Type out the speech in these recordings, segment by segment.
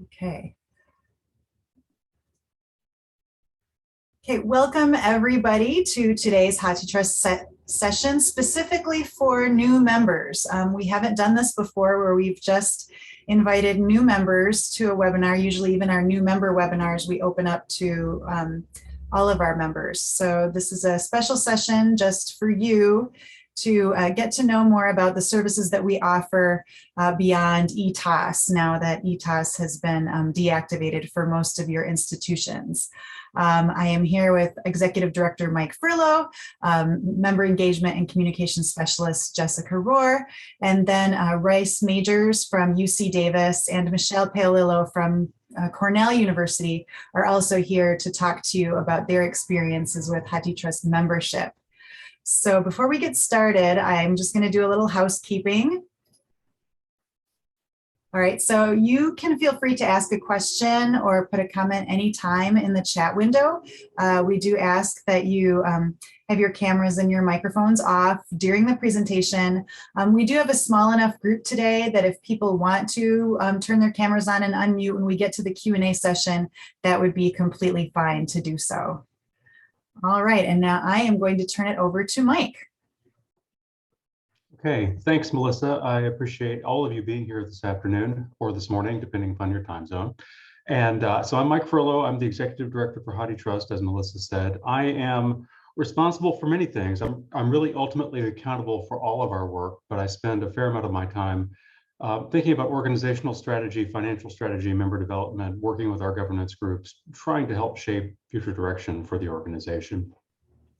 Okay. Okay, welcome everybody to today's HathiTrust session, specifically for new members. We haven't done this before where we've just invited new members to a webinar. Usually even our new member webinars, we open up to all of our members. So this is a special session just for you to get to know more about the services that we offer beyond ETAS, now that ETAS has been deactivated for most of your institutions. I am here with Executive Director Mike Furlow, Member Engagement and Communication Specialist Jessica Rohr, and then Rice Majors from UC Davis and Michelle Paolillo from Cornell University are also here to talk to you about their experiences with HathiTrust membership. So before we get started, I'm just going to do a little housekeeping. All right, so you can feel free to ask a question or put a comment anytime in the chat window. We do ask that you have your cameras and your microphones off during the presentation. We do have a small enough group today that if people want to turn their cameras on and unmute when we get to the Q&A session, that would be completely fine to do so. All right, and now I am going to turn it over to Mike. Okay, thanks, Melissa. I appreciate all of you being here this afternoon or this morning, depending upon your time zone. And so I'm Mike Furlow. I'm the Executive Director for HathiTrust, as Melissa said. I am responsible for many things. I'm really ultimately accountable for all of our work, but I spend a fair amount of my time thinking about organizational strategy, financial strategy, member development, working with our governance groups, trying to help shape future direction for the organization.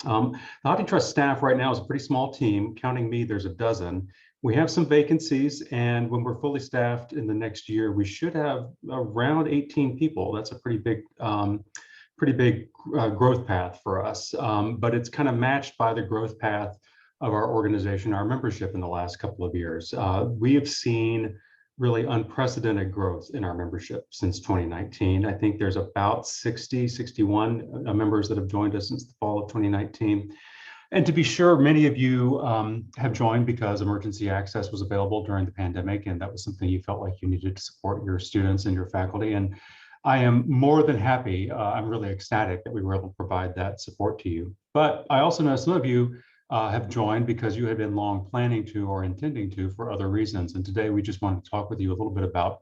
The HathiTrust staff right now is a pretty small team. Counting me, there's a dozen. We have some vacancies, and when we're fully staffed in the next year, we should have around 18 people. That's a pretty big growth path for us, but it's kind of matched by the growth path of our organization, our membership in the last couple of years. We have seen really unprecedented growth in our membership since 2019. I think there's about 61 members that have joined us since the fall of 2019. And to be sure, many of you have joined because emergency access was available during the pandemic, and that was something you felt like you needed to support your students and your faculty. And I am more than happy, I'm really ecstatic that we were able to provide that support to you. But I also know some of you have joined because you have been long planning to or intending to for other reasons. And today we just want to talk with you a little bit about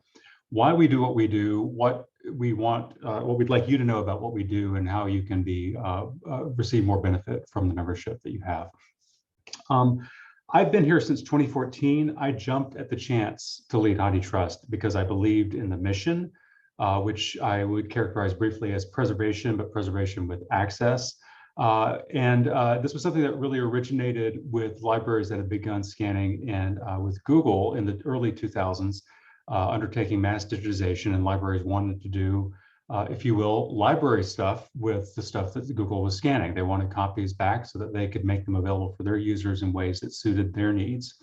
why we do what we do, what we want, what we'd like you to know about what we do, and how you can be receive more benefit from the membership that you have. I've been here since 2014. I jumped at the chance to lead HathiTrust because I believed in the mission, which I would characterize briefly as preservation, but preservation with access. This was something that really originated with libraries that had begun scanning and with Google in the early 2000s, undertaking mass digitization, and libraries wanted to do, if you will, library stuff with the stuff that Google was scanning. They wanted copies back so that they could make them available for their users in ways that suited their needs.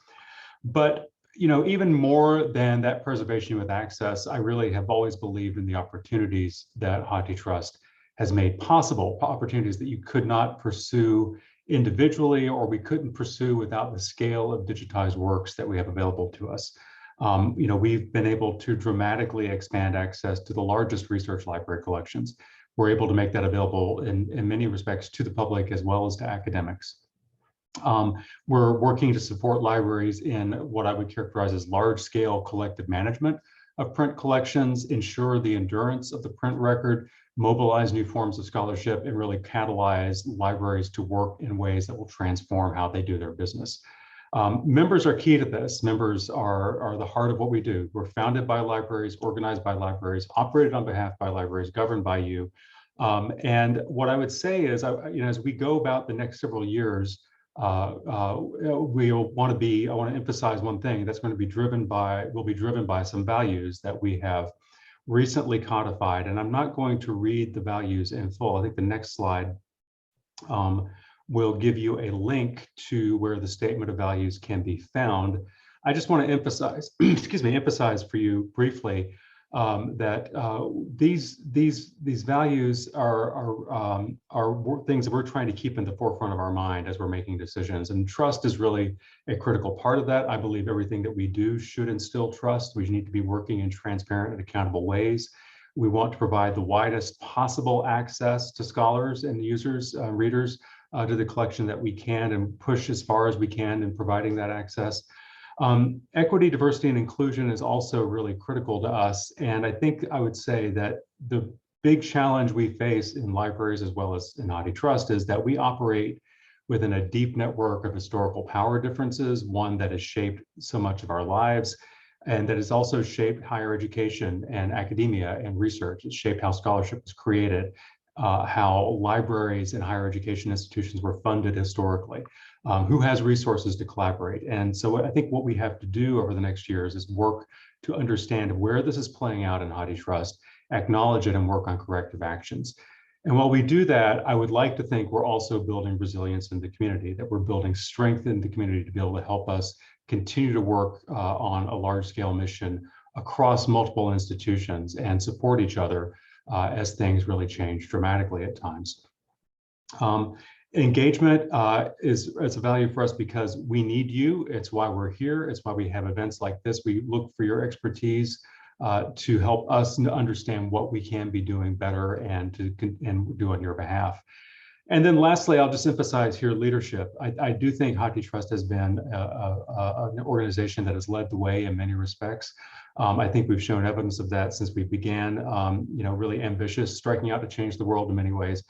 But you know, even more than that preservation with access, I really have always believed in the opportunities that HathiTrust has made possible, opportunities that you could not pursue individually or we couldn't pursue without the scale of digitized works that we have available to us. You know, we've been able to dramatically expand access to the largest research library collections. We're able to make that available in many respects to the public as well as to academics. We're working to support libraries in what I would characterize as large-scale collective management of print collections, ensure the endurance of the print record, mobilize new forms of scholarship, and really catalyze libraries to work in ways that will transform how they do their business. Members are key to this. Members are the heart of what we do. We're founded by libraries, organized by libraries, operated on behalf by libraries, governed by you. And what I would say is, you know, as we go about the next several years, I want to emphasize one thing that's going to be driven by, will be driven by some values that we have recently codified. And I'm not going to read the values in full. I think the next slide will give you a link to where the statement of values can be found. I just want to emphasize, excuse me, emphasize for you briefly these values are things that we're trying to keep in the forefront of our mind as we're making decisions. And trust is really a critical part of that. I believe everything that we do should instill trust. We need to be working in transparent and accountable ways. We want to provide the widest possible access to scholars and users, readers, to the collection that we can, and push as far as we can in providing that access. Equity, diversity, and inclusion is also really critical to us. And I think I would say that the big challenge we face in libraries as well as in HathiTrust is that we operate within a deep network of historical power differences, one that has shaped so much of our lives, and that has also shaped higher education and academia and research. It's shaped how scholarship was created, how libraries and higher education institutions were funded historically. Who has resources to collaborate. And so I think what we have to do over the next years is work to understand where this is playing out in HathiTrust, acknowledge it, and work on corrective actions. And while we do that, I would like to think we're also building resilience in the community, that we're building strength in the community to be able to help us continue to work on a large-scale mission across multiple institutions and support each other as things really change dramatically at times. Engagement is a value for us because we need you. It's why we're here. It's why we have events like this. We look for your expertise to help us understand what we can be doing better and do on your behalf. And then lastly, I'll just emphasize here leadership. I do think HathiTrust has been an organization that has led the way in many respects. I think we've shown evidence of that since we began, really ambitious, striking out to change the world in many ways.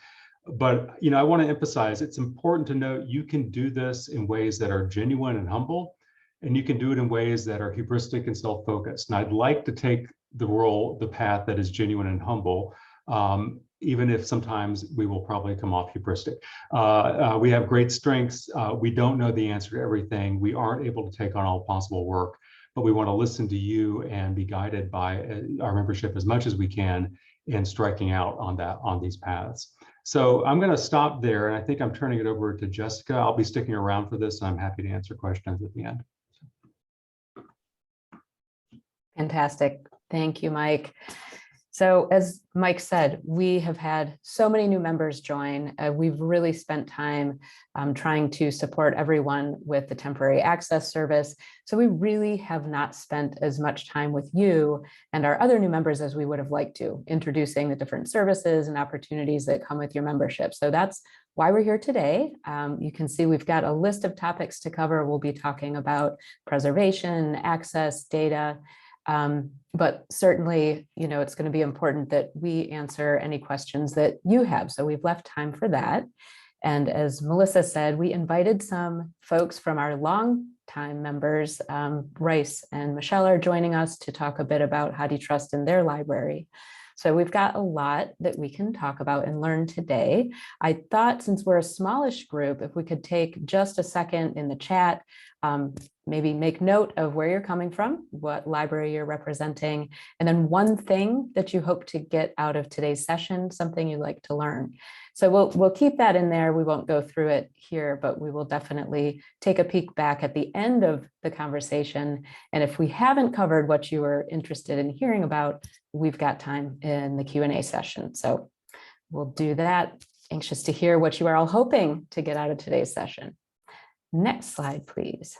But I want to emphasize it's important to note you can do this in ways that are genuine and humble, and you can do it in ways that are hubristic and self-focused. And I'd like to take the path that is genuine and humble, even if sometimes we will probably come off hubristic. We have great strengths. We don't know the answer to everything. We aren't able to take on all possible work, but we want to listen to you and be guided by our membership as much as we can in striking out on these paths. So I'm going to stop there, and I think I'm turning it over to Jessica. I'll be sticking around for this, and I'm happy to answer questions at the end. Fantastic. Thank you, Mike. So as Mike said, we have had so many new members join. We've really spent time trying to support everyone with the temporary access service. So we really have not spent as much time with you and our other new members as we would have liked to, introducing the different services and opportunities that come with your membership. So that's why we're here today. You can see we've got a list of topics to cover. We'll be talking about preservation, access, data, but certainly, it's going to be important that we answer any questions that you have. So we've left time for that. And as Melissa said, we invited some folks from our longtime members. Rice and Michelle are joining us to talk a bit about HathiTrust in their library. So we've got a lot that we can talk about and learn today. I thought since we're a smallish group, if we could take just a second in the chat, maybe make note of where you're coming from, what library you're representing, and then one thing that you hope to get out of today's session, something you'd like to learn. So we'll keep that in there. We won't go through it here, but we will definitely take a peek back at the end of the conversation. And if we haven't covered what you were interested in hearing about, we've got time in the Q&A session. So we'll do that. Anxious to hear what you are all hoping to get out of today's session. Next slide, please.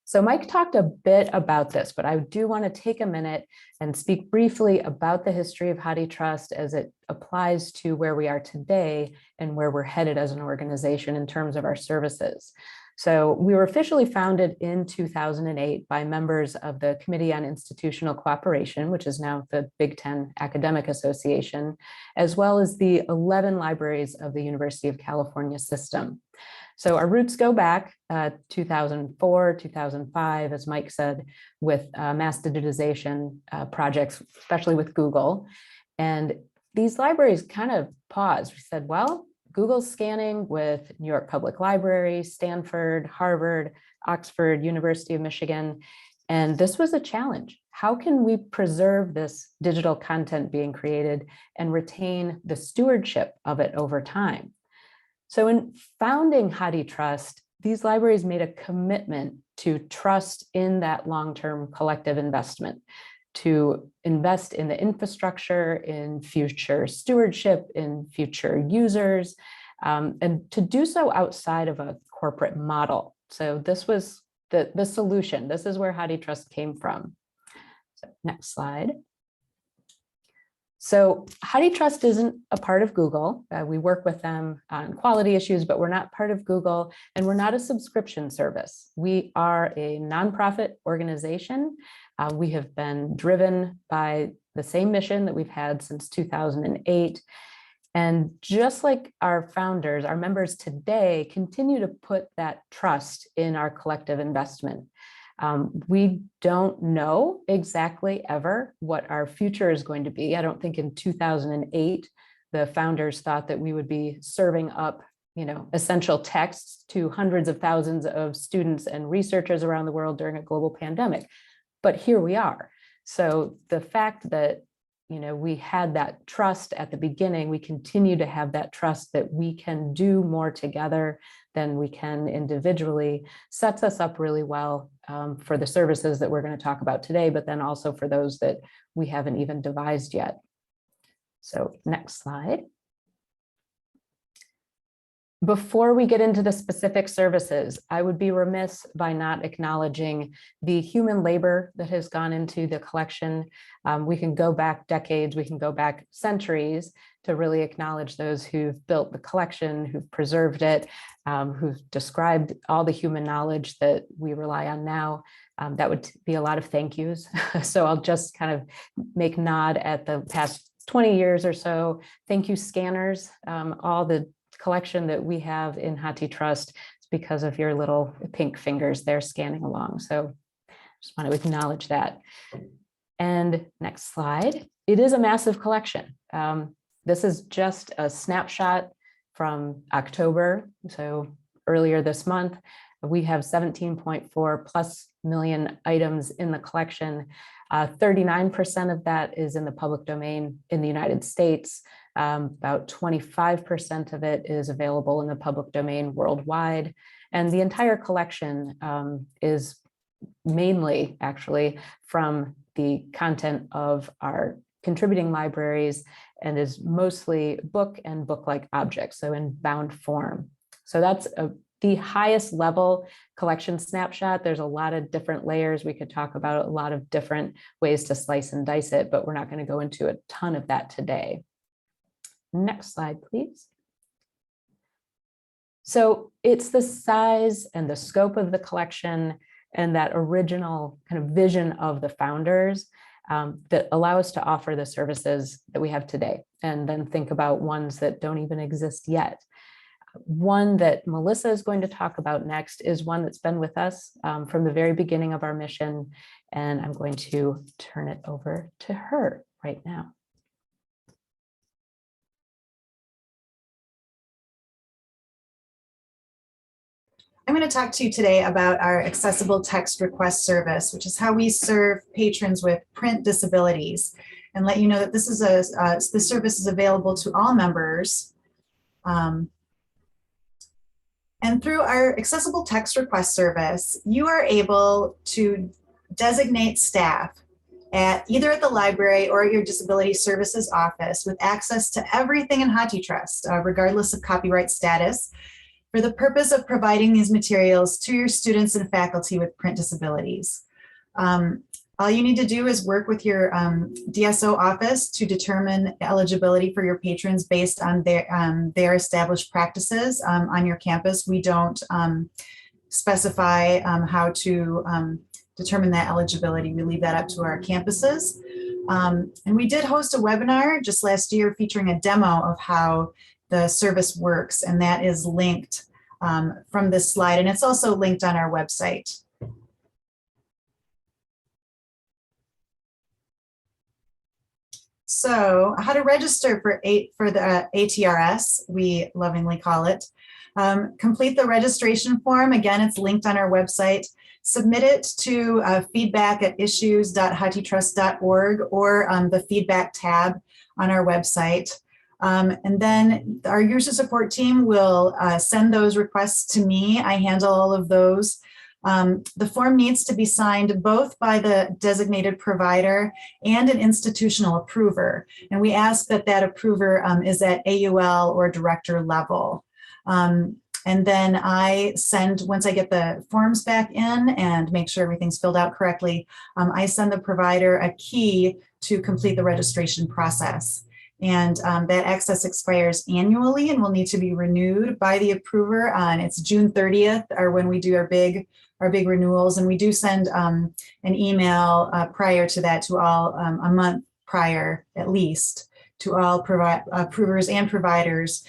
So Mike talked a bit about this, but I do want to take a minute and speak briefly about the history of HathiTrust as it applies to where we are today and where we're headed as an organization in terms of our services. So we were officially founded in 2008 by members of the Committee on Institutional Cooperation, which is now the Big Ten Academic Association, as well as the 11 libraries of the University of California system. So our roots go back 2004, 2005, as Mike said, with mass digitization projects, especially with Google. And these libraries kind of paused. We said, well, Google's scanning with New York Public Library, Stanford, Harvard, Oxford, University of Michigan. And this was a challenge. How can we preserve this digital content being created and retain the stewardship of it over time? So in founding HathiTrust, these libraries made a commitment to trust in that long-term collective investment, to invest in the infrastructure, in future stewardship, in future users, and to do so outside of a corporate model. So this was the solution. This is where HathiTrust came from. So next slide. So HathiTrust isn't a part of Google. We work with them on quality issues, but we're not part of Google, and we're not a subscription service. We are a nonprofit organization. We have been driven by the same mission that we've had since 2008. And just like our founders, our members today continue to put that trust in our collective investment. We don't know exactly ever what our future is going to be. I don't think in 2008, the founders thought that we would be serving up, essential texts to hundreds of thousands of students and researchers around the world during a global pandemic. But here we are. So the fact that, we had that trust at the beginning, we continue to have that trust that we can do more together than we can individually, sets us up really well for the services that we're going to talk about today, but then also for those that we haven't even devised yet. So next slide. Before we get into the specific services, I would be remiss by not acknowledging the human labor that has gone into the collection. We can go back decades, we can go back centuries to really acknowledge those who've built the collection, who've preserved it, who've described all the human knowledge that we rely on now. That would be a lot of thank yous. So I'll just kind of make nod at the past 20 years or so. Thank you, scanners, all the collection that we have in HathiTrust is because of your little pink fingers there scanning along. So just want to acknowledge that. And next slide. It is a massive collection. This is just a snapshot from October. So earlier this month, we have 17.4 plus million items in the collection. 39% of that is in the public domain in the United States. About 25% of it is available in the public domain worldwide. And the entire collection is mainly actually from the content of our contributing libraries and is mostly book and book-like objects, so in bound form. So that's the highest level collection snapshot. There's a lot of different layers. We could talk about a lot of different ways to slice and dice it, but we're not going to go into a ton of that today. Next slide, please. So it's the size and the scope of the collection and that original kind of vision of the founders that allow us to offer the services that we have today, and then think about ones that don't even exist yet. One that Melissa is going to talk about next is one that's been with us from the very beginning of our mission, and I'm going to turn it over to her right now. I'm going to talk to you today about our accessible text request service, which is how we serve patrons with print disabilities, and let you know that this is this service is available to all members. And through our accessible text request service, you are able to designate staff either at the library or at your disability services office with access to everything in HathiTrust, regardless of copyright status, for the purpose of providing these materials to your students and faculty with print disabilities. All you need to do is work with your DSO office to determine eligibility for your patrons based on their established practices on your campus. We don't specify how to determine that eligibility. We leave that up to our campuses. And we did host a webinar just last year featuring a demo of how the service works, and that is linked from this slide, and it's also linked on our website. So how to register for the ATRS, we lovingly call it. Complete the registration form. Again, it's linked on our website. Submit it to feedback@issues.hathitrust.org or the feedback tab on our website. And then our user support team will send those requests to me. I handle all of those. The form needs to be signed both by the designated provider and an institutional approver. And we ask that that approver is at AUL or director level. And then I send, once I get the forms back in and make sure everything's filled out correctly, I send the provider a key to complete the registration process. And that access expires annually and will need to be renewed by the approver on it's June 30th, or when we do our big renewals. And we do send an email prior to that to all, a month prior at least, to all approvers and providers,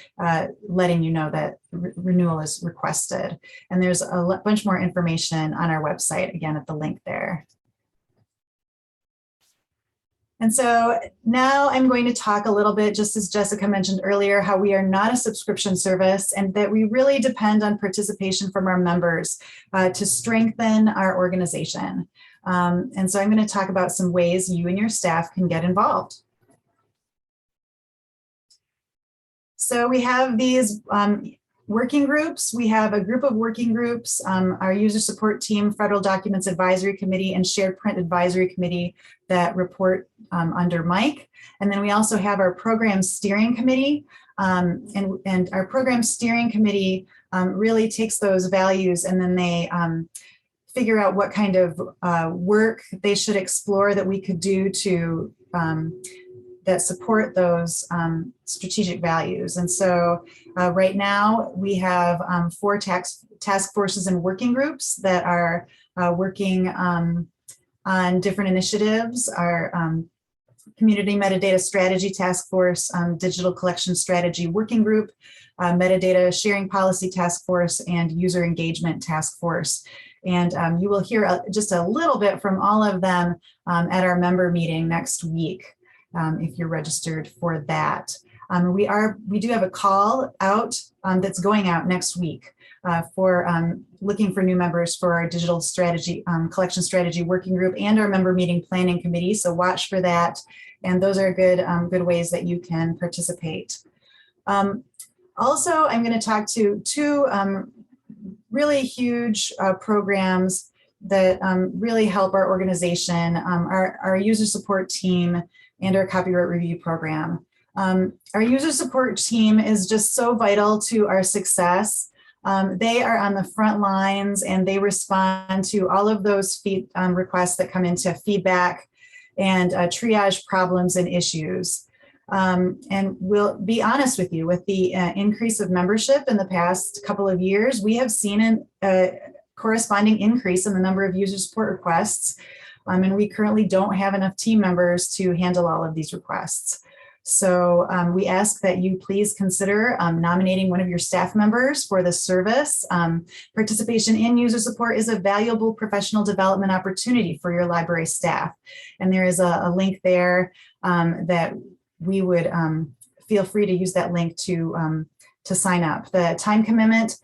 letting you know that renewal is requested. And there's a bunch more information on our website, again, at the link there. And so now I'm going to talk a little bit, just as Jessica mentioned earlier, how we are not a subscription service and that we really depend on participation from our members to strengthen our organization. And so I'm going to talk about some ways you and your staff can get involved. So we have these working groups. We have a group of working groups, our user support team, Federal Documents Advisory Committee, and Shared Print Advisory Committee that report under Mike. And then we also have our Program Steering Committee. And our Program Steering Committee really takes those values and then they figure out what kind of work they should explore that we could do to that support those strategic values. And so right now we have 4 task forces and working groups that are working on different initiatives. Our Community Metadata Strategy Task Force, Digital Collection Strategy Working Group, Metadata Sharing Policy Task Force, and User Engagement Task Force. And you will hear just a little bit from all of them at our member meeting next week. If you're registered for that. We do have a call out that's going out next week for looking for new members for our digital strategy, collection strategy working group and our member meeting planning committee. So watch for that. And those are good, good ways that you can participate. Also, I'm going to talk to 2 really huge programs that really help our organization, our user support team and our copyright review program. Our user support team is just so vital to our success. They are on the front lines and they respond to all of those requests that come into feedback and triage problems and issues. And we'll be honest with you, with the increase of membership in the past couple of years, we have seen a corresponding increase in the number of user support requests. And we currently don't have enough team members to handle all of these requests. So we ask that you please consider nominating one of your staff members for the service. Participation in user support is a valuable professional development opportunity for your library staff. And there is a link there that we would feel free to use that link to sign up. The time commitment,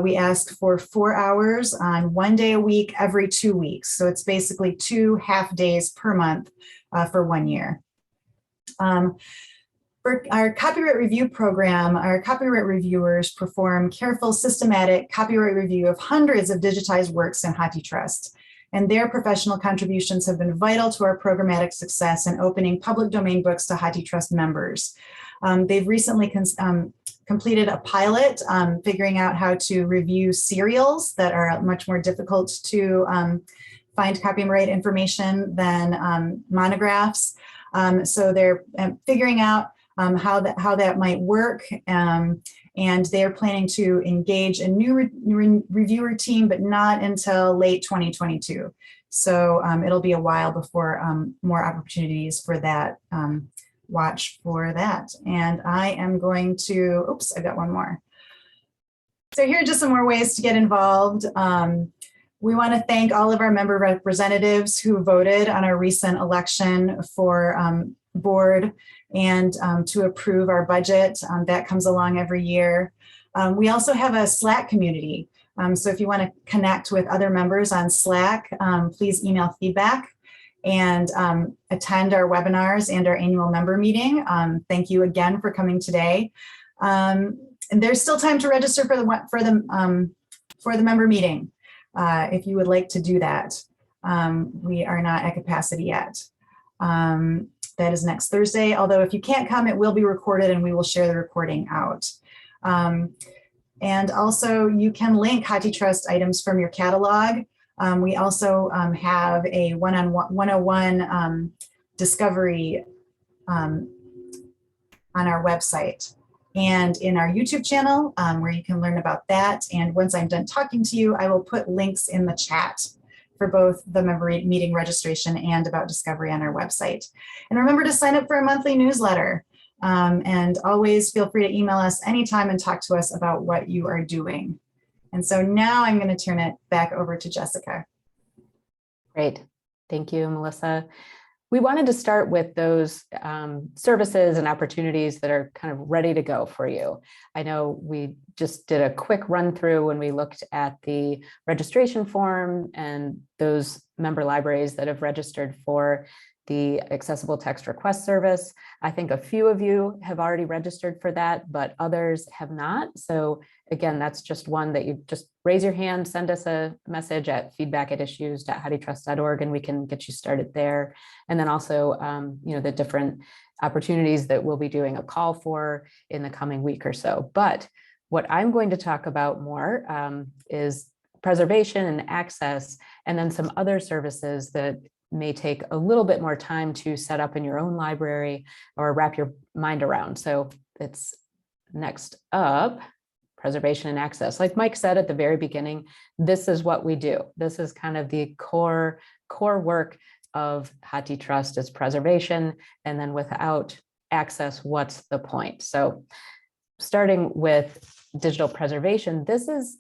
we ask for 4 hours on 1 day a week, every 2 weeks. So it's basically 2 half days per month for 1 year. For our copyright review program, our copyright reviewers perform careful, systematic copyright review of hundreds of digitized works in HathiTrust. And their professional contributions have been vital to our programmatic success in opening public domain books to HathiTrust members. They've recently completed a pilot figuring out how to review serials that are much more difficult to find copyright information than monographs. So they're figuring out how that might work. And they're planning to engage a new reviewer team, but not until late 2022. So it'll be a while before more opportunities for that. Watch for that. And I am going to, oops, I got one more. So here are just some more ways to get involved. We want to thank all of our member representatives who voted on our recent election for board and to approve our budget. That comes along every year. We also have a Slack community. So if you want to connect with other members on Slack, please email feedback. and attend our webinars and our annual member meeting. Thank you again for coming today. And there's still time to register for the member meeting if you would like to do that. We are not at capacity yet. That is next Thursday, although if you can't come, it will be recorded and we will share the recording out. And also you can link HathiTrust items from your catalog. We also have a one-on-one discovery on our website and in our YouTube channel where you can learn about that. And once I'm done talking to you, I will put links in the chat for both the member meeting registration and about discovery on our website. And remember to sign up for a monthly newsletter. And always feel free to email us anytime and talk to us about what you are doing. And so now I'm going to turn it back over to Jessica. Great. Thank you, Melissa. We wanted to start with those services and opportunities that are kind of ready to go for you. I know we just did a quick run through when we looked at the registration form and those member libraries that have registered for the accessible text request service. I think a few of you have already registered for that, but others have not. So again, that's just one that you just raise your hand, send us a message at feedback@issues.hathitrust.org, and we can get you started there. And then also, the different opportunities that we'll be doing a call for in the coming week or so. But what I'm going to talk about more is preservation and access, and then some other services that may take a little bit more time to set up in your own library or wrap your mind around. So it's next up, preservation and access. Like Mike said at the very beginning, this is what we do. This is kind of the core work of HathiTrust is preservation. And then without access, what's the point? So starting with digital preservation, this is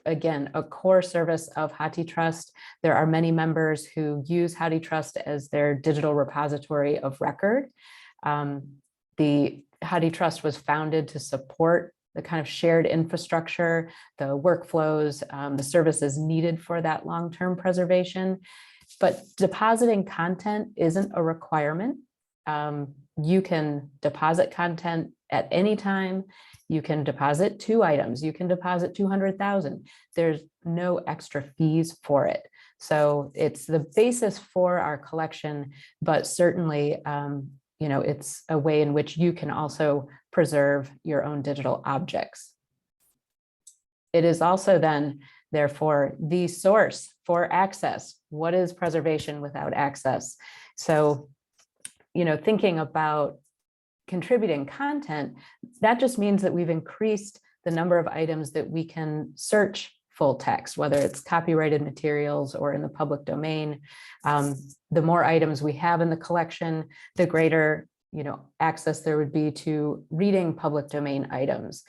again, a core service of HathiTrust. There are many members who use HathiTrust as their digital repository of record. The HathiTrust was founded to support the kind of shared infrastructure, the workflows, the services needed for that long-term preservation. But depositing content isn't a requirement. You can deposit content at any time. You can deposit 2 items. You can deposit 200,000. There's no extra fees for it. So it's the basis for our collection, but certainly, it's a way in which you can also preserve your own digital objects. It is also then, therefore, the source for access. What is preservation without access? So, thinking about contributing content, that just means that we've increased the number of items that we can search full text, whether it's copyrighted materials or in the public domain. The more items we have in the collection, the greater access there would be to reading public domain items,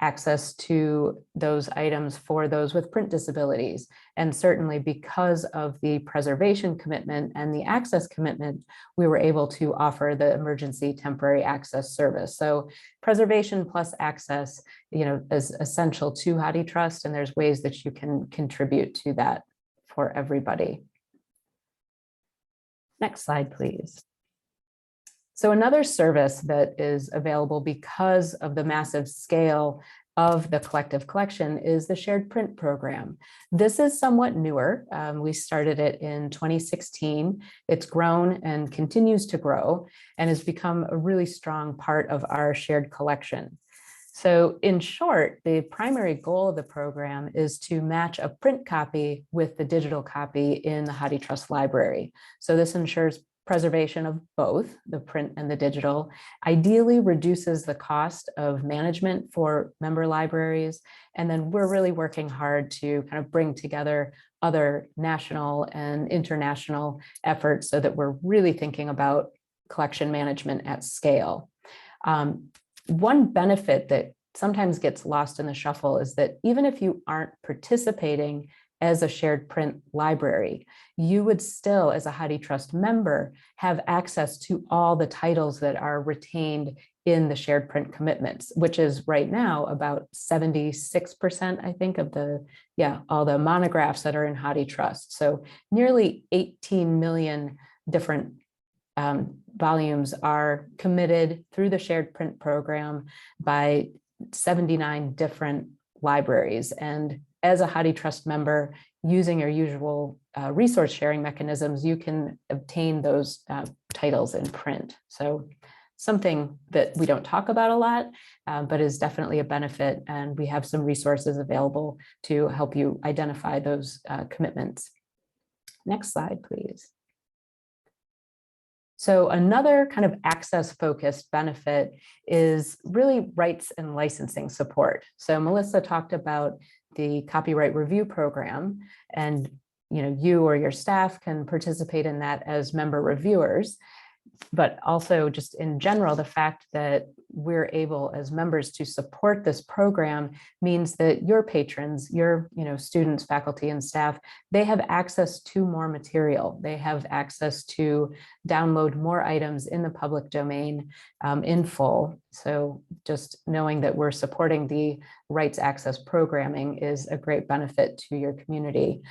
access to those items for those with print disabilities. And certainly because of the preservation commitment and the access commitment, we were able to offer the emergency temporary access service. So preservation plus access, is essential to HathiTrust, and there's ways that you can contribute to that for everybody. Next slide, please. So another service that is available because of the massive scale of the collective collection is the shared print program. This is somewhat newer. We started it in 2016. It's grown and continues to grow and has become a really strong part of our shared collection. So in short, the primary goal of the program is to match a print copy with the digital copy in the HathiTrust library. So this ensures preservation of both the print and the digital, ideally reduces the cost of management for member libraries. And then we're really working hard to kind of bring together other national and international efforts so that we're really thinking about collection management at scale. One benefit that sometimes gets lost in the shuffle is that even if you aren't participating as a shared print library, you would still, as a HathiTrust member, have access to all the titles that are retained in the shared print commitments, which is right now about 76%, I think, of all the monographs that are in HathiTrust. So nearly 18 million different volumes are committed through the shared print program by 79 different libraries. And as a HathiTrust member, using your usual resource sharing mechanisms, you can obtain those titles in print. So something that we don't talk about a lot, but is definitely a benefit. And we have some resources available to help you identify those commitments. Next slide, please. So another kind of access-focused benefit is really rights and licensing support. So Melissa talked about the copyright review program, and you or your staff can participate in that as member reviewers. But also just in general, the fact that we're able as members to support this program means that your patrons, your students, faculty, and staff, they have access to more material. They have access to download more items in the public domain in full. So just knowing that we're supporting the rights access programming is a great benefit to your community.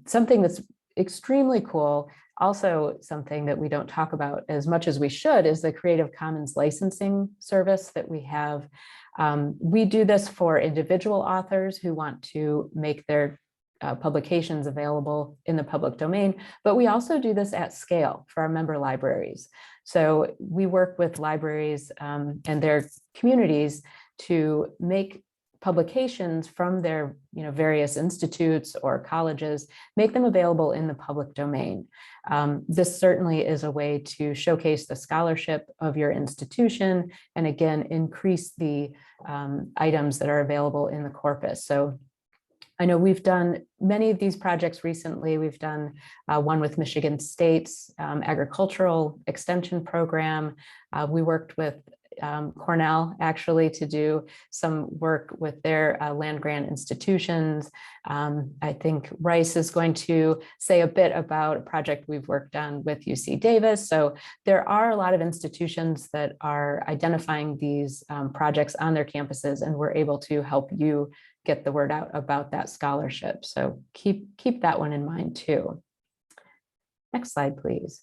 Something that's extremely cool, also something that we don't talk about as much as we should, is the Creative Commons licensing service that we have. We do this for individual authors who want to make their publications available in the public domain, but we also do this at scale for our member libraries. So we work with libraries and their communities to make publications from their various institutes or colleges, make them available in the public domain. This certainly is a way to showcase the scholarship of your institution and again, increase the items that are available in the corpus. So I know we've done many of these projects recently. We've done one with Michigan State's agricultural extension program. We worked with Cornell actually to do some work with their land grant institutions. I think Rice is going to say a bit about a project we've worked on with UC Davis. So there are a lot of institutions that are identifying these projects on their campuses, and we're able to help you get the word out about that scholarship. So keep that one in mind too. Next slide, please.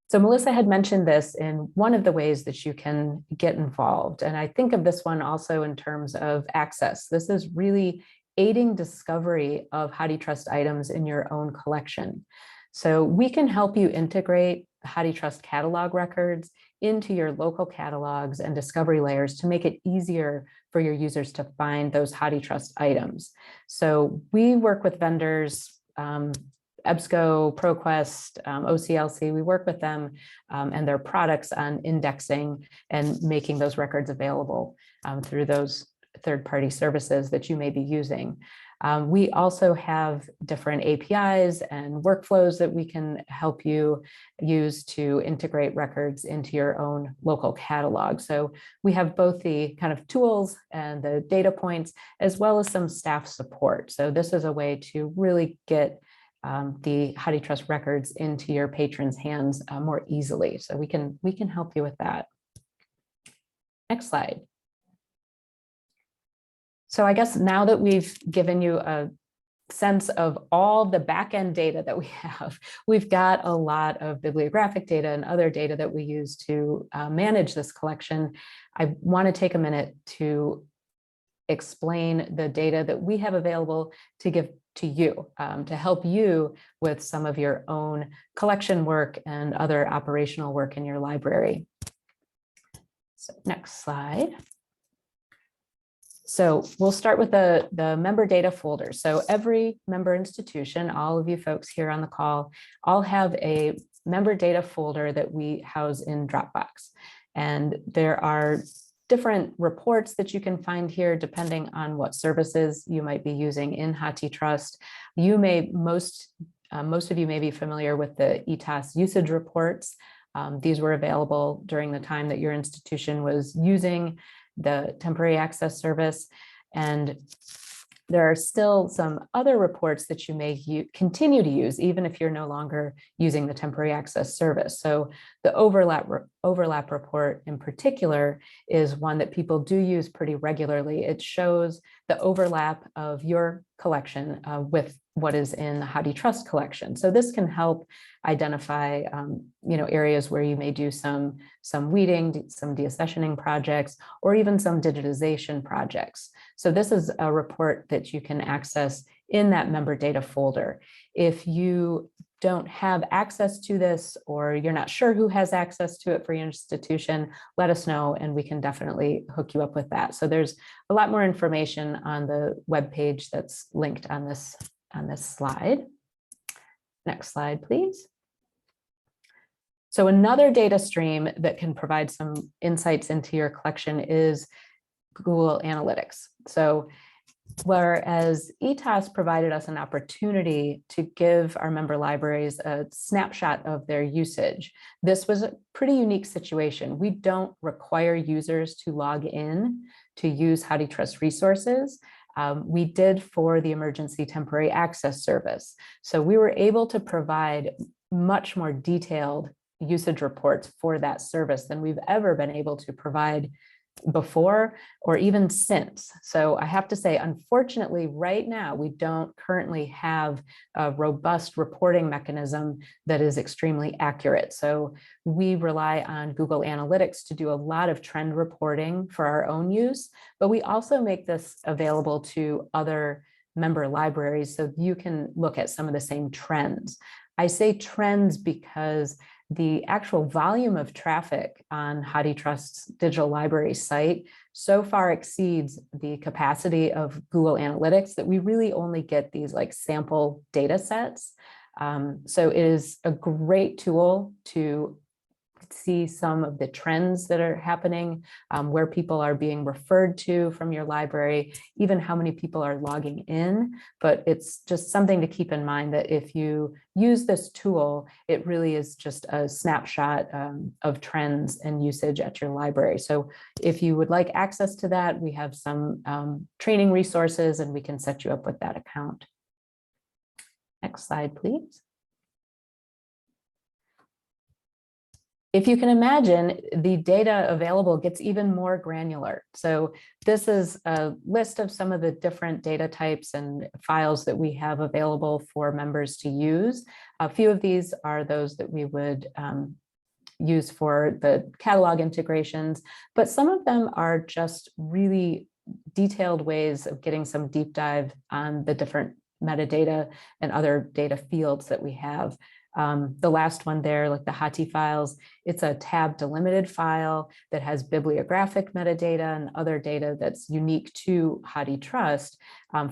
So Melissa had mentioned this in one of the ways that you can get involved. And I think of this one also in terms of access. This is really aiding discovery of HathiTrust items in your own collection. So we can help you integrate the HathiTrust catalog records into your local catalogs and discovery layers to make it easier for your users to find those HathiTrust items. So we work with vendors, EBSCO, ProQuest, OCLC, we work with them and their products on indexing and making those records available through those third-party services that you may be using. We also have different APIs and workflows that we can help you use to integrate records into your own local catalog. So we have both the kind of tools and the data points, as well as some staff support. So this is a way to really get the HathiTrust records into your patrons' hands more easily. So we can help you with that. Next slide. So I guess now that we've given you a sense of all the back-end data that we have, we've got a lot of bibliographic data and other data that we use to manage this collection. I want to take a minute to explain the data that we have available to give to you, to help you with some of your own collection work and other operational work in your library. So next slide. So we'll start with the member data folder. So every member institution, all of you folks here on the call, all have a member data folder that we house in Dropbox. And there are different reports that you can find here depending on what services you might be using in HathiTrust. You may, most of you may be familiar with the ETAS usage reports. These were available during the time that your institution was using the temporary access service. And there are still some other reports that you may continue to use, even if you're no longer using the temporary access service. So the overlap report in particular is one that people do use pretty regularly. It shows the overlap of your collection with what is in the HathiTrust collection. So this can help identify areas where you may do some weeding, some deaccessioning projects, or even some digitization projects. So this is a report that you can access in that member data folder. If you don't have access to this, or you're not sure who has access to it for your institution, let us know and we can definitely hook you up with that. So there's a lot more information on the webpage that's linked on this slide. Next slide, please. So another data stream that can provide some insights into your collection is Google Analytics. So whereas ETAS provided us an opportunity to give our member libraries a snapshot of their usage, this was a pretty unique situation. We don't require users to log in to use HathiTrust resources. We did for the Emergency Temporary Access Service. So we were able to provide much more detailed usage reports for that service than we've ever been able to provide before or even since. So I have to say, unfortunately, right now, we don't currently have a robust reporting mechanism that is extremely accurate. So we rely on Google Analytics to do a lot of trend reporting for our own use, but we also make this available to other member libraries so you can look at some of the same trends. I say trends because the actual volume of traffic on HathiTrust's digital library site so far exceeds the capacity of Google Analytics that we really only get these like sample data sets. So it is a great tool to see some of the trends that are happening, where people are being referred to from your library, even how many people are logging in. But it's just something to keep in mind that if you use this tool, it really is just a snapshot of trends and usage at your library. So if you would like access to that, we have some training resources and we can set you up with that account. Next slide, please. If you can imagine, the data available gets even more granular. So this is a list of some of the different data types and files that we have available for members to use. A few of these are those that we would use for the catalog integrations, but some of them are just really detailed ways of getting some deep dive on the different metadata and other data fields that we have. The last one there, like the Hathi files, it's a tab delimited file that has bibliographic metadata and other data that's unique to HathiTrust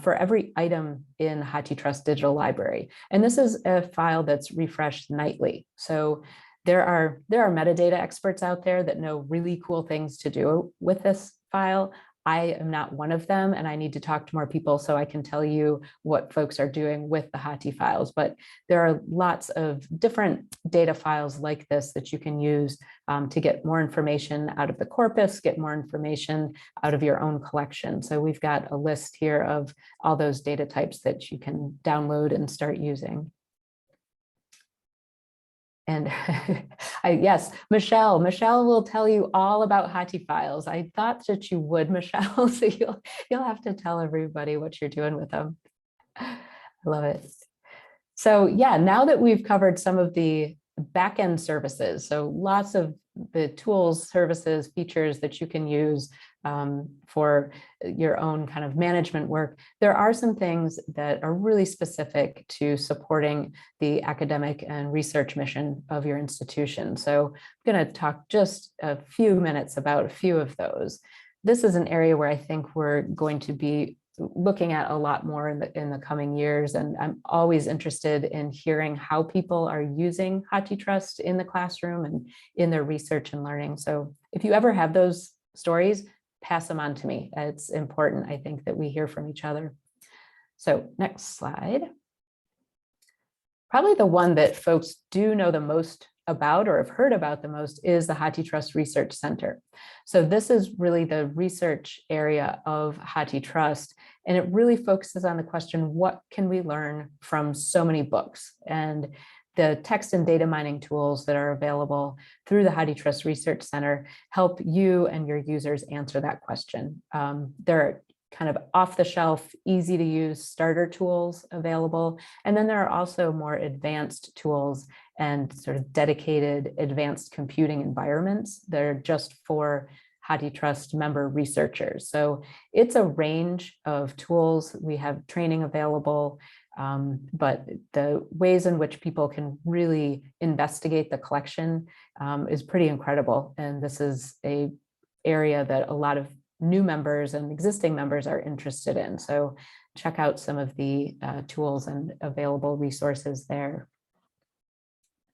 for every item in HathiTrust Digital Library. And this is a file that's refreshed nightly. So there are metadata experts out there that know really cool things to do with this file. I am not one of them, and I need to talk to more people so I can tell you what folks are doing with the Hathi files. But there are lots of different data files like this that you can use to get more information out of the corpus, get more information out of your own collection. So we've got a list here of all those data types that you can download and start using. And yes, Michelle will tell you all about Hathi files. I thought that you would, Michelle, so you'll have to tell everybody what you're doing with them. I love it. So yeah, now that we've covered some of the backend services, so lots of the tools, services, features that you can use for your own kind of management work, there are some things that are really specific to supporting the academic and research mission of your institution. So I'm going to talk just a few minutes about a few of those. This is an area where I think we're going to be looking at a lot more in the coming years, and I'm always interested in hearing how people are using HathiTrust in the classroom and in their research and learning. So if you ever have those stories, pass them on to me. It's important, I think, that we hear from each other. So next slide. Probably the one that folks do know the most about or have heard about the most is the HathiTrust Research Center. So this is really the research area of HathiTrust, and it really focuses on the question, what can we learn from so many books? And the text and data mining tools that are available through the HathiTrust Research Center help you and your users answer that question. There are kind of off-the-shelf, easy to use starter tools available. And then there are also more advanced tools and sort of dedicated advanced computing environments that are just for HathiTrust member researchers. So it's a range of tools. We have training available, but the ways in which people can really investigate the collection is pretty incredible. And this is an area that a lot of new members and existing members are interested in. So check out some of the tools and available resources there.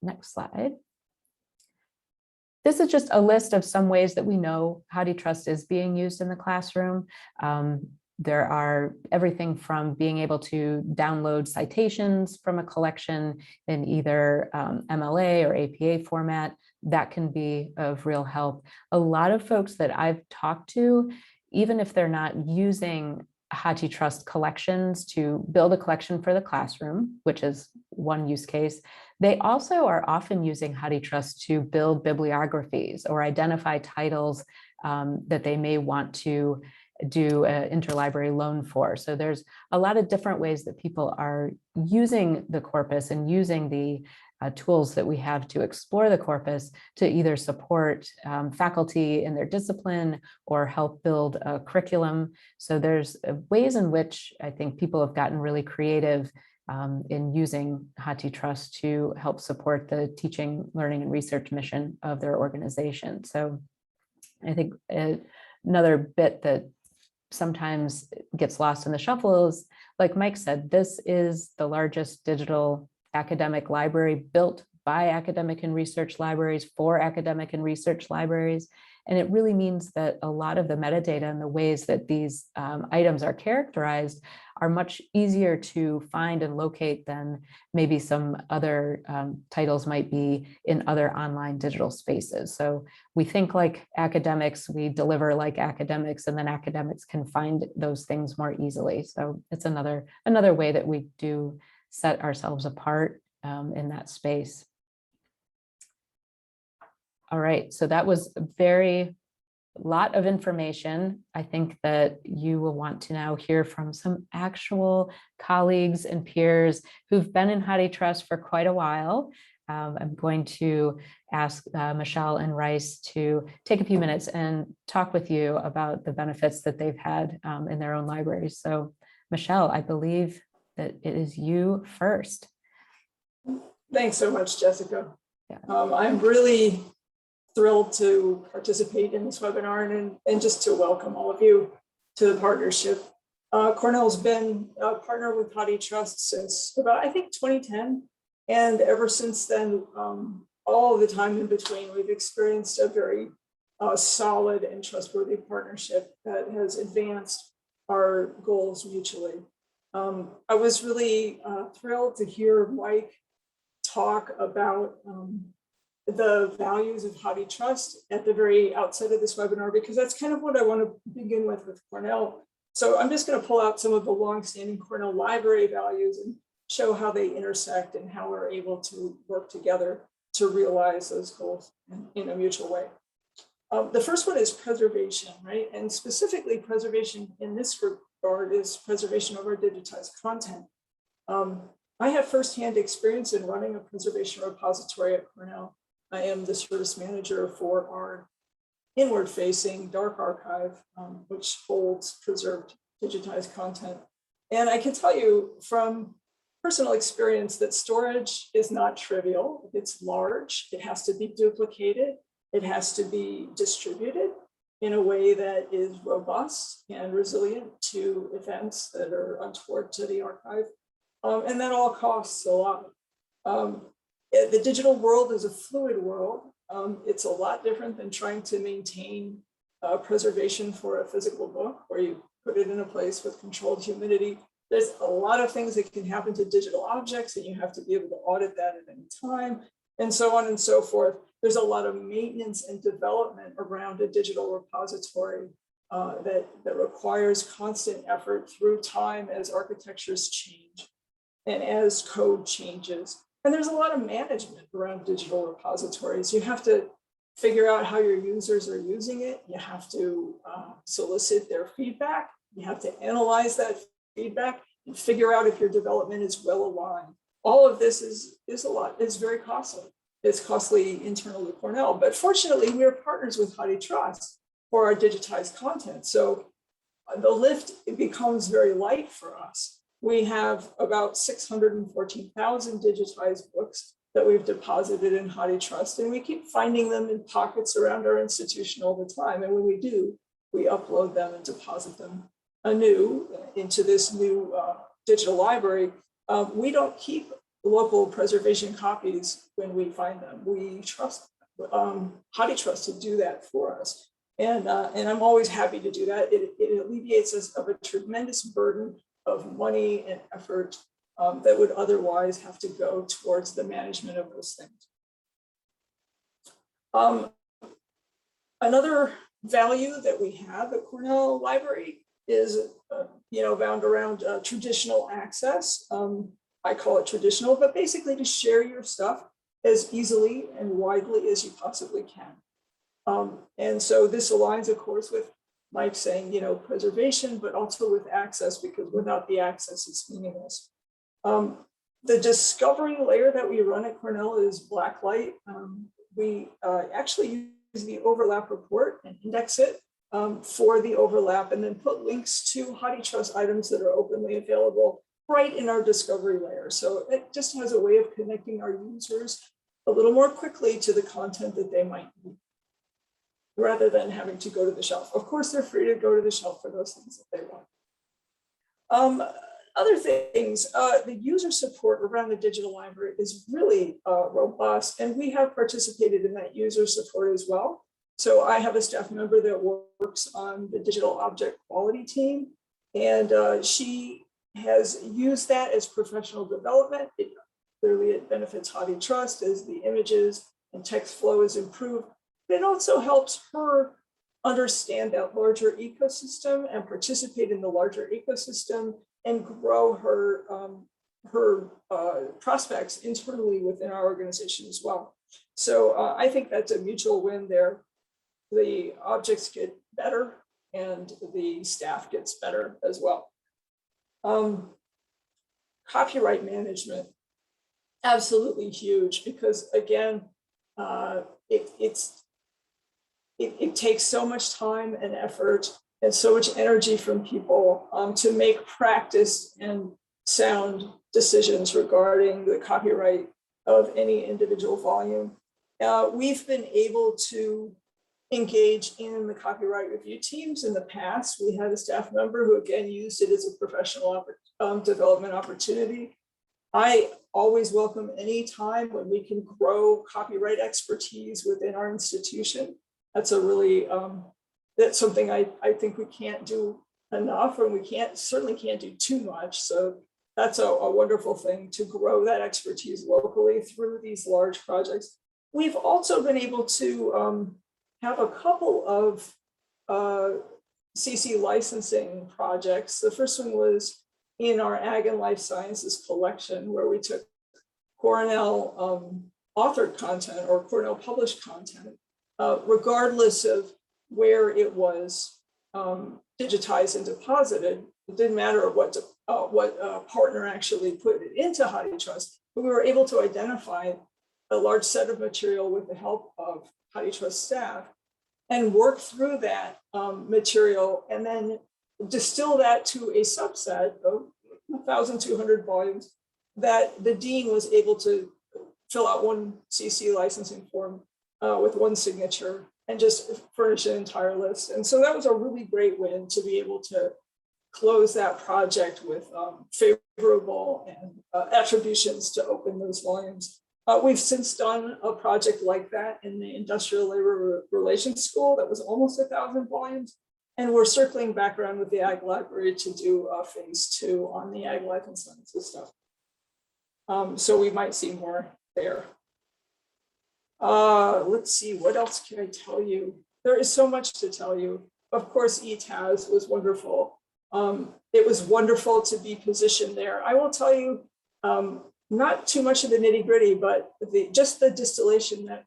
Next slide. This is just a list of some ways that we know HathiTrust is being used in the classroom. There are everything from being able to download citations from a collection in either MLA or APA format. That can be of real help. A lot of folks that I've talked to, even if they're not using HathiTrust collections to build a collection for the classroom, which is one use case, they also are often using HathiTrust to build bibliographies or identify titles that they may want to do an interlibrary loan for. So there's a lot of different ways that people are using the corpus and using the tools that we have to explore the corpus to either support faculty in their discipline or help build a curriculum. So there's ways in which I think people have gotten really creative in using HathiTrust to help support the teaching, learning, and research mission of their organization. So I think another bit that sometimes gets lost in the shuffle is, like Mike said, this is the largest digital academic library built by academic and research libraries for academic and research libraries. And it really means that a lot of the metadata and the ways that these items are characterized are much easier to find and locate than maybe some other titles might be in other online digital spaces. So we think like academics, we deliver like academics, and then academics can find those things more easily. So it's another way that we do set ourselves apart in that space. All right, so that was a lot of information. I think that you will want to now hear from some actual colleagues and peers who've been in HathiTrust for quite a while. I'm going to ask Michelle and Rice to take a few minutes and talk with you about the benefits that they've had in their own libraries. So Michelle, I believe that it is you first. Thanks so much, Jessica. Yeah. I'm really thrilled to participate in this webinar and just to welcome all of you to the partnership. Cornell's been a partner with HathiTrust since about, I think, 2010. And ever since then, all the time in between, we've experienced a very solid and trustworthy partnership that has advanced our goals mutually. I was really thrilled to hear Mike talk about the values of HathiTrust at the very outset of this webinar, because that's kind of what I want to begin with Cornell. So I'm just going to pull out some of the longstanding Cornell library values and show how they intersect and how we're able to work together to realize those goals in a mutual way. The first one is preservation, right? And specifically preservation in this regard is preservation of our digitized content. I have firsthand experience in running a preservation repository at Cornell. I am the service manager for our inward-facing dark archive, which holds preserved digitized content. And I can tell you from personal experience that storage is not trivial. It's large. It has to be duplicated. It has to be distributed in a way that is robust and resilient to events that are untoward to the archive. And that all costs a lot. The digital world is a fluid world. It's a lot different than trying to maintain preservation for a physical book where you put it in a place with controlled humidity. There's a lot of things that can happen to digital objects, and you have to be able to audit that at any time, and so on and so forth. There's a lot of maintenance and development around a digital repository that requires constant effort through time as architectures change and as code changes. And there's a lot of management around digital repositories. You have to figure out how your users are using it. You have to solicit their feedback. You have to analyze that feedback and figure out if your development is well aligned. All of this is a lot. It's very costly. It's costly internal to Cornell, but fortunately, we're partners with HathiTrust for our digitized content. So the lift, it becomes very light for us. We have about 614,000 digitized books that we've deposited in HathiTrust, and we keep finding them in pockets around our institution all the time. And when we do, we upload them and deposit them anew into this new digital library. We don't keep local preservation copies when we find them. We trust HathiTrust to do that for us. And I'm always happy to do that. It alleviates us of a tremendous burden of money and effort that would otherwise have to go towards the management of those things. Another value that we have at Cornell Library is, bound around traditional access. I call it traditional, but basically to share your stuff as easily and widely as you possibly can. And so this aligns, of course, with Mike saying, preservation, but also with access, because without the access, it's meaningless. The discovery layer that we run at Cornell is Blacklight. We actually use the overlap report and index it for the overlap, and then put links to HathiTrust items that are openly available right in our discovery layer. So it just has a way of connecting our users a little more quickly to the content that they might need, rather than having to go to the shelf. Of course, they're free to go to the shelf for those things that they want. Other things, the user support around the digital library is really robust, and we have participated in that user support as well. So I have a staff member that works on the digital object quality team, and she has used that as professional development. Clearly, it benefits HathiTrust as the images and text flow is improved. But it also helps her understand that larger ecosystem and participate in the larger ecosystem and grow her prospects internally within our organization as well. So I think that's a mutual win there. The objects get better and the staff gets better as well. Copyright management, absolutely huge, because again, it takes so much time and effort and so much energy from people to make practice and sound decisions regarding the copyright of any individual volume. We've been able to engage in the copyright review teams in the past. We had a staff member who again used it as a professional development opportunity. I always welcome any time when we can grow copyright expertise within our institution. That's a really, that's something I think we can't do enough, and we certainly can't do too much. So that's a wonderful thing to grow that expertise locally through these large projects. We've also been able to have a couple of CC licensing projects. The first one was in our Ag and Life Sciences collection, where we took Cornell authored content or Cornell published content, regardless of where it was digitized and deposited. It didn't matter what partner actually put it into HathiTrust, but we were able to identify a large set of material with the help of HathiTrust staff and work through that material and then distill that to a subset of 1,200 volumes that the dean was able to fill out one CC licensing form with one signature and just furnish an entire list. And so that was a really great win to be able to close that project with favorable and attributions to open those volumes. We've since done a project like that in the Industrial Labor Relations School that was almost 1,000 volumes. And we're circling back around with the Ag Library to do phase 2 on the Ag Life and Sciences stuff. So we might see more there. Let's see, what else can I tell you? There is so much to tell you. Of course, ETAS was wonderful. It was wonderful to be positioned there. I will tell you, not too much of the nitty gritty, but just the distillation that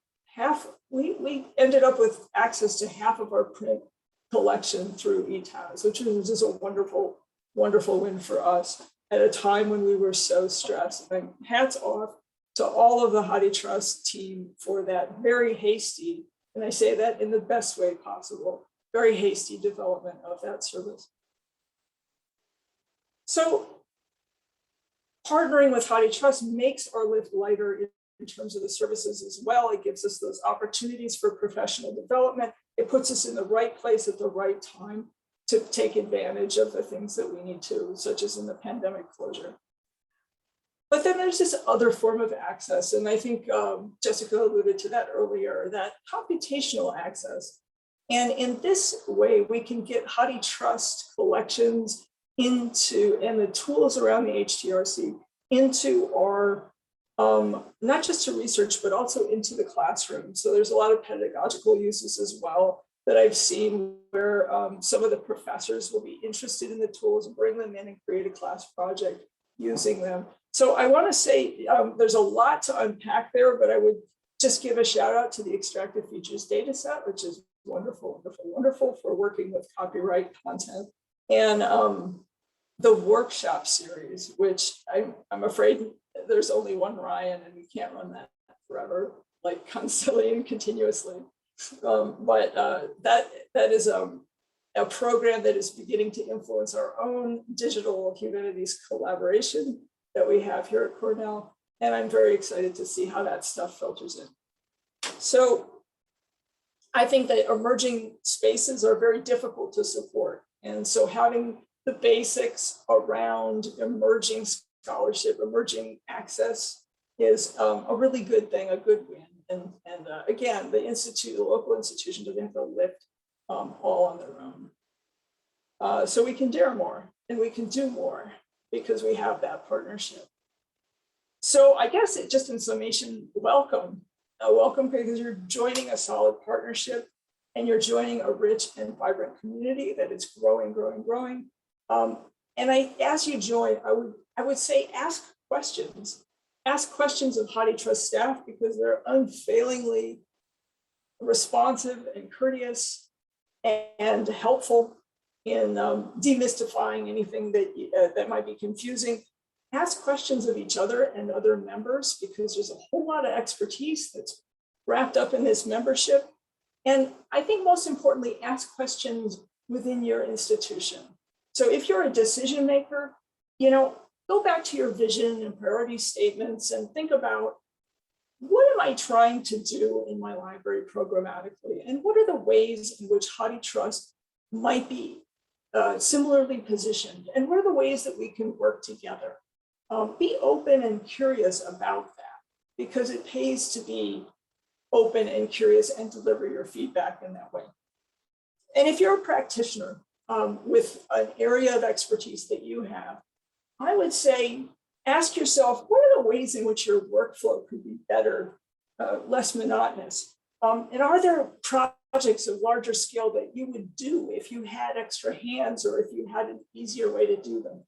we ended up with access to half of our print collection through ETAS, which was just a wonderful, wonderful win for us at a time when we were so stressed. And hats off to all of the HathiTrust team for that very hasty, and I say that in the best way possible, very hasty development of that service. So partnering with HathiTrust makes our lift lighter in terms of the services as well. It gives us those opportunities for professional development. It puts us in the right place at the right time to take advantage of the things that we need to, such as in the pandemic closure. But then there's this other form of access, and I think Jessica alluded to that earlier, that computational access. And in this way, we can get HathiTrust collections into, and the tools around the HTRC into our, not just to research, but also into the classroom. So there's a lot of pedagogical uses as well that I've seen where some of the professors will be interested in the tools, bring them in and create a class project using them. So I want to say there's a lot to unpack there, but I would just give a shout out to the extracted features data set, which is wonderful, wonderful, wonderful for working with copyright content. And the workshop series, which I'm afraid there's only one Ryan and we can't run that forever, like constantly and continuously. But that is a program that is beginning to influence our own digital humanities collaboration that we have here at Cornell. And I'm very excited to see how that stuff filters in. So I think that emerging spaces are very difficult to support. And so having the basics around emerging scholarship, emerging access is a really good thing, a good win. And again, the local institution doesn't have to lift all on their own. So we can dare more and we can do more because we have that partnership. So I guess just in summation, welcome. Welcome because you're joining a solid partnership and you're joining a rich and vibrant community that is growing, growing, growing. And as you join, I would say ask questions. Ask questions of HathiTrust staff because they're unfailingly responsive and courteous and helpful in demystifying anything that might be confusing. Ask questions of each other and other members because there's a whole lot of expertise that's wrapped up in this membership. And I think most importantly, ask questions within your institution. So if you're a decision maker, go back to your vision and priority statements and think about what am I trying to do in my library programmatically? And what are the ways in which HathiTrust might be similarly positioned? And what are the ways that we can work together? Be open and curious about that because it pays to be open and curious and deliver your feedback in that way. And if you're a practitioner with an area of expertise that you have, I would say, ask yourself, what are the ways in which your workflow could be better, less monotonous? And are there projects of larger scale that you would do if you had extra hands or if you had an easier way to do them?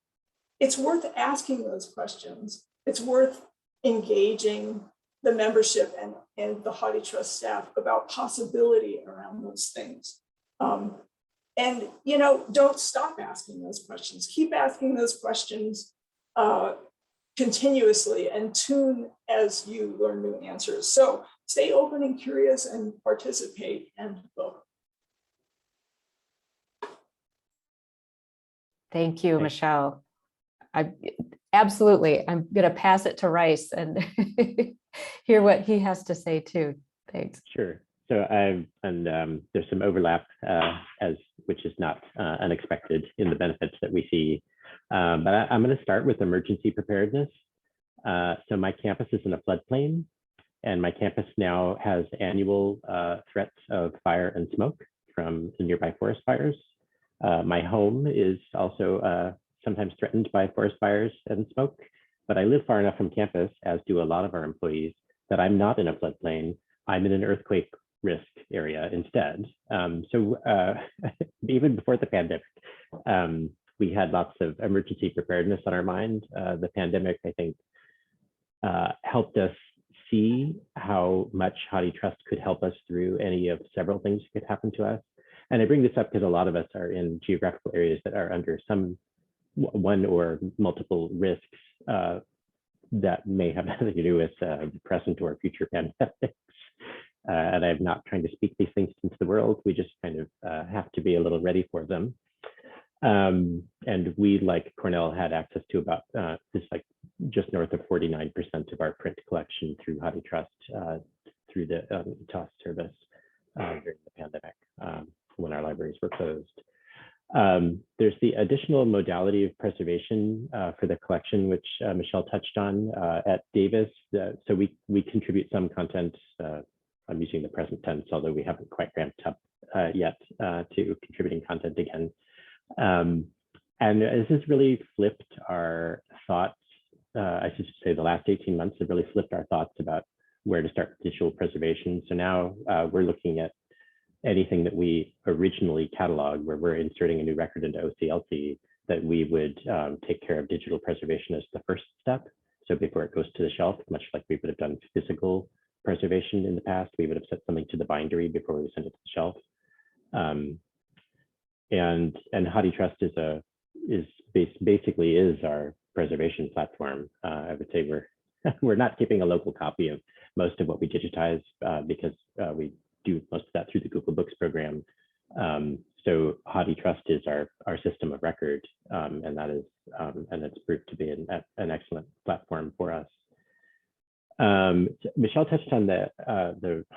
It's worth asking those questions. It's worth engaging the membership and the HathiTrust staff about possibility around those things. And don't stop asking those questions. Keep asking those questions continuously and tune as you learn new answers. So stay open and curious and participate and welcome. Thank you, Michelle. Absolutely. I'm going to pass it to Rice and hear what he has to say too. Thanks. Sure. So there's some overlap, which is not unexpected in the benefits that we see. But I'm going to start with emergency preparedness. So my campus is in a floodplain, and my campus now has annual threats of fire and smoke from the nearby forest fires. My home is also sometimes threatened by forest fires and smoke, but I live far enough from campus, as do a lot of our employees, that I'm not in a floodplain. I'm in an earthquake risk area instead. So even before the pandemic, we had lots of emergency preparedness on our mind. The pandemic, I think, helped us see how much HathiTrust could help us through any of several things that could happen to us. And I bring this up because a lot of us are in geographical areas that are under one or multiple risks that may have nothing to do with the present or future pandemics. And I'm not trying to speak these things into the world. We just kind of have to be a little ready for them. And we, like Cornell, had access to about just north of 49% of our print collection through HathiTrust through the ETAS service during the pandemic when our libraries were closed. There's the additional modality of preservation for the collection, which Michelle touched on at Davis. So we contribute some content. I'm using the present tense, although we haven't quite ramped up yet to contributing content again. And this has really flipped our thoughts. I should say the last 18 months have really flipped our thoughts about where to start digital preservation. So now we're looking at anything that we originally cataloged, where we're inserting a new record into OCLC, that we would take care of digital preservation as the first step. So before it goes to the shelf, much like we would have done physical preservation in the past, we would have set something to the bindery before we send it to the shelf. And HathiTrust basically is our preservation platform. I would say we're not keeping a local copy of most of what we digitize because we do most of that through the Google Books program. So HathiTrust is our system of record, and that is and it's proved to be an excellent platform for us. Michelle touched on the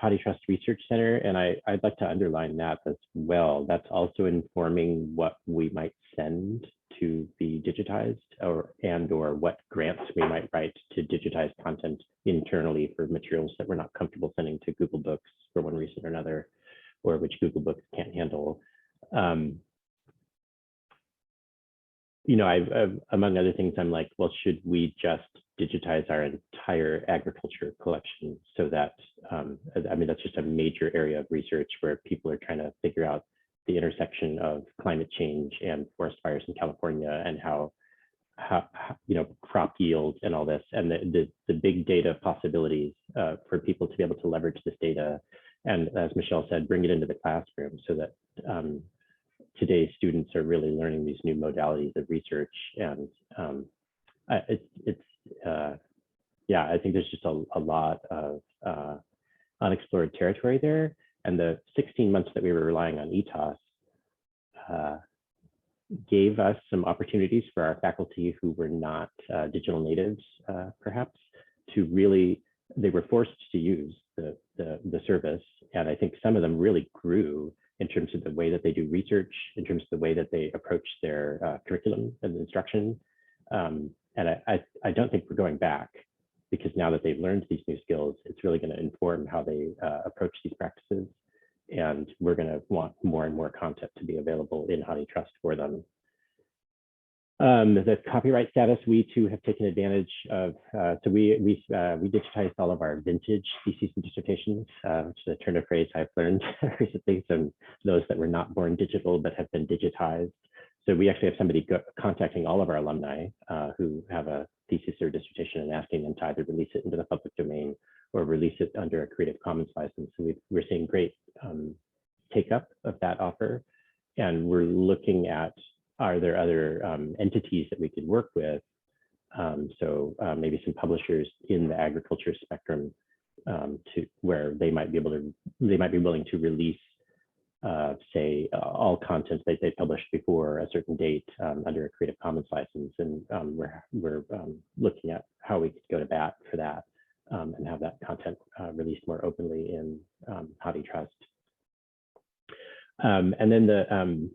HathiTrust Research Center, and I'd like to underline that as well. That's also informing what we might send to be digitized, or what grants we might write to digitize content internally for materials that we're not comfortable sending to Google Books for one reason or another, or which Google Books can't handle. You know, among other things, I'm like, well, should we just digitize our entire agriculture collection so that, I mean, that's just a major area of research where people are trying to figure out the intersection of climate change and forest fires in California, and how you know, crop yields and all this, and the big data possibilities for people to be able to leverage this data. And as Michelle said, bring it into the classroom so that today's students are really learning these new modalities of research. And yeah, I think there's just a lot of unexplored territory there. And the 16 months that we were relying on ETAS gave us some opportunities for our faculty who were not digital natives, perhaps, to really, they were forced to use the service. And I think some of them really grew in terms of the way that they do research, in terms of the way that they approach their curriculum and instruction. And I don't think we're going back, because now that they've learned these new skills, it's really going to inform how they approach these practices. And we're going to want more and more content to be available in HathiTrust for them. The copyright status, we too have taken advantage of. So we digitized all of our vintage theses and dissertations, which is a turn of phrase I've learned recently. Some those that were not born digital but have been digitized. So we actually have somebody contacting all of our alumni who have a thesis or dissertation and asking them to either release it into the public domain or release it under a Creative Commons license. So we're seeing great take up of that offer. And we're looking at, are there other entities that we could work with? So maybe some publishers in the agriculture spectrum to where they might be willing to release say all content that they published before a certain date under a Creative Commons license. And we're looking at how we could go to bat for that and have that content released more openly in HathiTrust. And then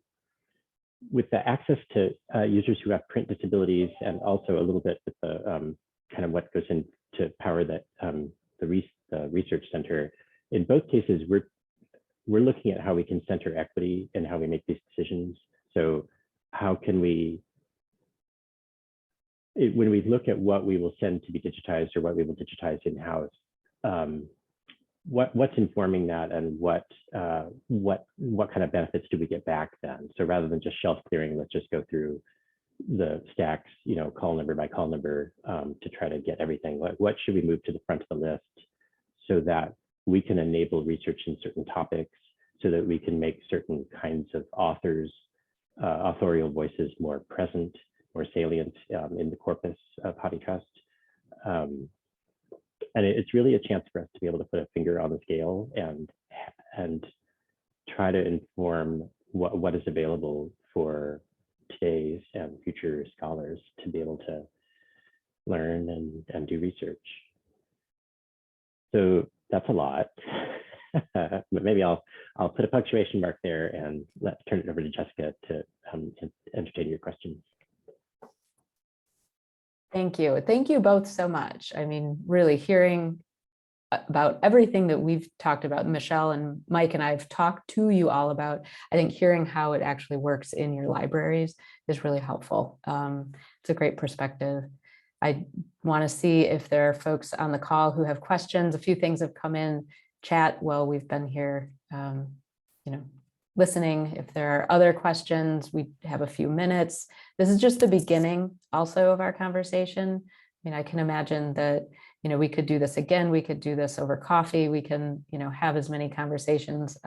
with the access to users who have print disabilities, and also a little bit with the kind of what goes into power that the research center, in both cases, we're looking at how we can center equity and how we make these decisions. So how can we, when we look at what we will send to be digitized or what we will digitize in-house, what's informing that, and what kind of benefits do we get back then? So rather than just shelf clearing, let's just go through the stacks, you know, call number by call number to try to get everything. What should we move to the front of the list so that we can enable research in certain topics, so that we can make certain kinds of authors, authorial voices more present, more salient in the corpus of HathiTrust. And it's really a chance for us to be able to put a finger on the scale and try to inform what is available for today's and future scholars to be able to learn and do research. So that's a lot, but maybe I'll put a punctuation mark there and turn it over to Jessica to entertain your questions. Thank you. Thank you both so much. I mean, really hearing about everything that we've talked about, Michelle and Mike and I have talked to you all about, I think hearing how it actually works in your libraries is really helpful. It's a great perspective. I want to see if there are folks on the call who have questions. A few things have come in chat while we've been here, listening. If there are other questions, we have a few minutes. This is just the beginning also of our conversation. I mean, I can imagine that, we could do this again. We could do this over coffee. We can, have as many conversations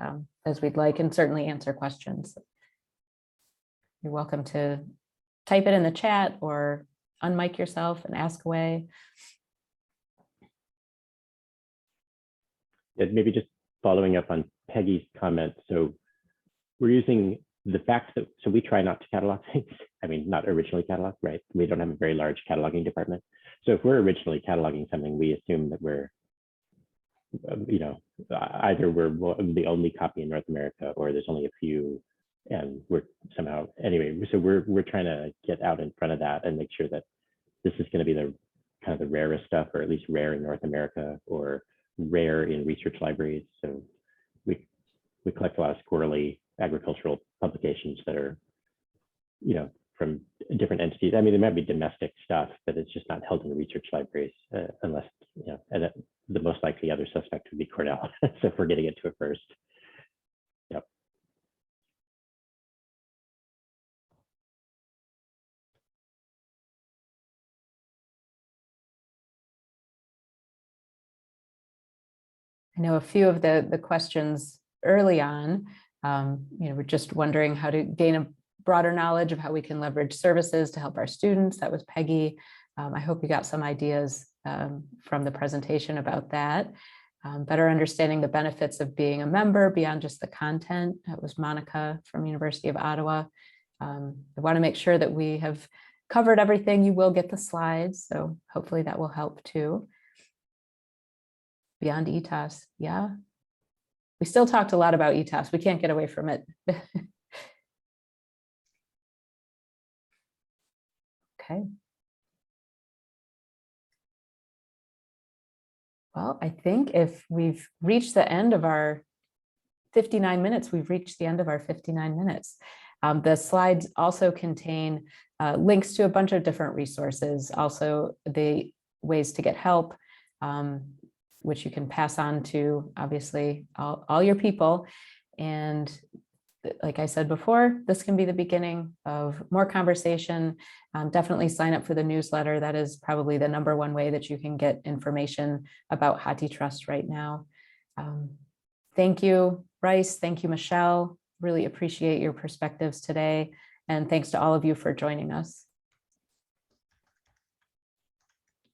as we'd like, and certainly answer questions. You're welcome to type it in the chat or unmic yourself and ask away. Yeah, maybe just following up on Peggy's comment. So we're using the fact that, so we try not to catalog things. I mean, not originally catalog, right? We don't have a very large cataloging department. So if we're originally cataloging something, we assume that we're, either we're the only copy in North America, or there's only a few, and we're somehow, anyway, so we're trying to get out in front of that and make sure that this is going to be the kind of the rarest stuff, or at least rare in North America, or rare in research libraries. So we collect a lot of squirrely agricultural publications that are, from different entities. I mean, there might be domestic stuff, but it's just not held in the research libraries unless, and the most likely other suspect would be Cornell. So if we're getting into it first. Yep. I know a few of the questions early on, we're just wondering how to gain a broader knowledge of how we can leverage services to help our students. That was Peggy. I hope you got some ideas from the presentation about that. Better understanding the benefits of being a member beyond just the content. That was Monica from University of Ottawa. I want to make sure that we have covered everything. You will get the slides, so hopefully that will help too. Beyond ETAS, yeah. We still talked a lot about ETAS. We can't get away from it. Okay. Well, I think if we've reached the end of our 59 minutes, we've reached the end of our 59 minutes. The slides also contain links to a bunch of different resources, also the ways to get help, which you can pass on to, obviously, all your people. And like I said before, this can be the beginning of more conversation. Definitely sign up for the newsletter. That is probably the #1 way that you can get information about HathiTrust right now. Thank you, Bryce. Thank you, Michelle. Really appreciate your perspectives today. And thanks to all of you for joining us.